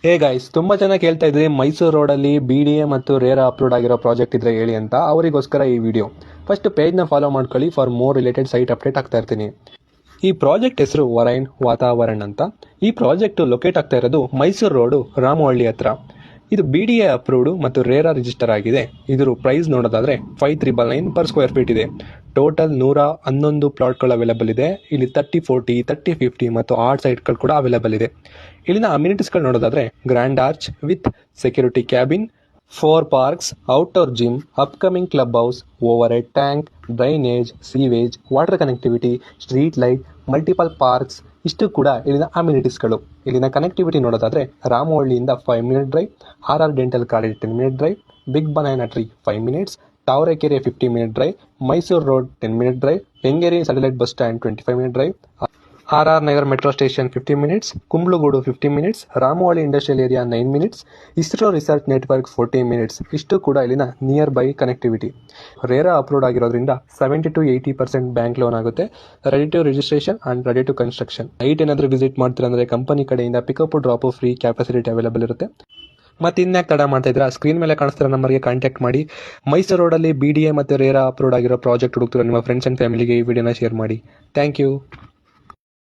Hey guys, ತುಂಬಾ ಜನ ಕೇಳ್ತಾ ಇದ್ರಿ ಮೈಸೂರು ರೋಡಲ್ಲಿ BDA ಮತ್ತು ರೇರಾ ಅಪ್ಲೋಡ್ ಆಗಿರೋ ಪ್ರಾಜೆಕ್ಟ್ ಇದ್ರೆ ಹೇಳಿ ಅಂತ. ಅವರಿಗೋಸ್ಕರ ಈ ವಿಡಿಯೋ. ಫಸ್ಟ್ ಪೇಜ್ನ ಫಾಲೋ ಮಾಡ್ಕೊಳ್ಳಿ, for more related site update ಆಗ್ತಾ ಇರ್ತೀನಿ. ಈ ಪ್ರಾಜೆಕ್ಟ್ ಹೆಸರು ವರೈನ್ ವಾತಾವರಣ್ ಅಂತ. ಈ ಪ್ರಾಜೆಕ್ಟ್ ಲೊಕೇಟ್ ಆಗ್ತಾ ಇರೋದು ಮೈಸೂರು ರೋಡು ರಾಮವಳ್ಳಿ ಹತ್ರ. ಇದು BDA ಅಪ್ರೂವ್ಡ್ ಮತ್ತು ರೇರಾ ರಿಜಿಸ್ಟರ್ ಆಗಿದೆ. ಇದ್ರ ಪ್ರೈಸ್ ನೋಡೋದಾದ್ರೆ 5399 ಪರ್ ಸ್ಕ್ವೇರ್ ಫೀಟ್ ಇದೆ. ಟೋಟಲ್ 111 ಪ್ಲಾಟ್ಗಳು ಅವೈಲೇಬಲ್ ಇದೆ. ಇಲ್ಲಿ 30-40, 30-50 ಮತ್ತು ಆರ್ಟ್ ಸೈಟ್ಗಳು ಕೂಡ ಅವೈಲೇಬಲ್ ಇದೆ. ಇಲ್ಲಿನ ಅಮ್ಯುನಿಟೀಸ್ಗಳು ನೋಡೋದಾದ್ರೆ grand arch with security cabin, 4 parks, outdoor gym, upcoming club house, overhead tank, drainage, sewage, water connectivity, street light, multiple parks, ಇಷ್ಟು ಕೂಡ ಇಲ್ಲಿನ ಅಮ್ಯುನಿಟೀಸ್ಗಳು. ಇಲ್ಲಿನ ಕನೆಕ್ಟಿವಿಟಿ ನೋಡೋದಾದ್ರೆ ರಾಮವಳ್ಳಿಯಿಂದ 5 minute drive, RR dental college 10 minute drive, big banana tree 5 minutes, Tavarekere 50 minute drive, Mysuru road 10 minute drive, Kengeri satellite bus stand 25 minute drive, RR Nagar metro station 15 minutes, Kumbalgodu 15 minutes, Ramavalli industrial area 9 minutes, ISRO research network 14 minutes. ಇಷ್ಟು ಕೂಡ ಇಲ್ಲಿನ nearby connectivity. RERA approved ಆಗಿರೋದ್ರಿಂದ 70-80% bank loan ಆಗುತ್ತೆ. Ready to registration and ready to construction. Night ಏನಾದರೂ visit ಮಾಡ್ತೀರಾ ಅಂದರೆ company ಕಡೆಯಿಂದ pickup drop free capacity available ಇರುತ್ತೆ. ಮತ್ತೆ ಇನ್ಯಾಕೆ ತಡ ಮಾಡ್ತಾ ಇದ್ದೀರಾ? ಸ್ಕ್ರೀನ್ ಮೇಲೆ ಕಾಣಿಸ್ತಿರೋ ನಂಬರ್ಗೆ ಕಾಂಟ್ಯಾಕ್ಟ್ ಮಾಡಿ. ಮೈಸೂರು ರೋಡಲ್ಲಿ BDA ಮತ್ತು ರೇರಾ ಅಪ್ರೂವ್ಡ್ ಆಗಿರೋ ಪ್ರಾಜೆಕ್ಟ್ ಹುಡುಕ್ತಿರೋ ನಿಮ್ಮ ಫ್ರೆಂಡ್ಸ್ ಆ್ಯಂಡ್ ಫ್ಯಾಮಿಲಿಗೆ ಈ ವಿಡಿಯೋನ ಶೇರ್ ಮಾಡಿ. Thank you.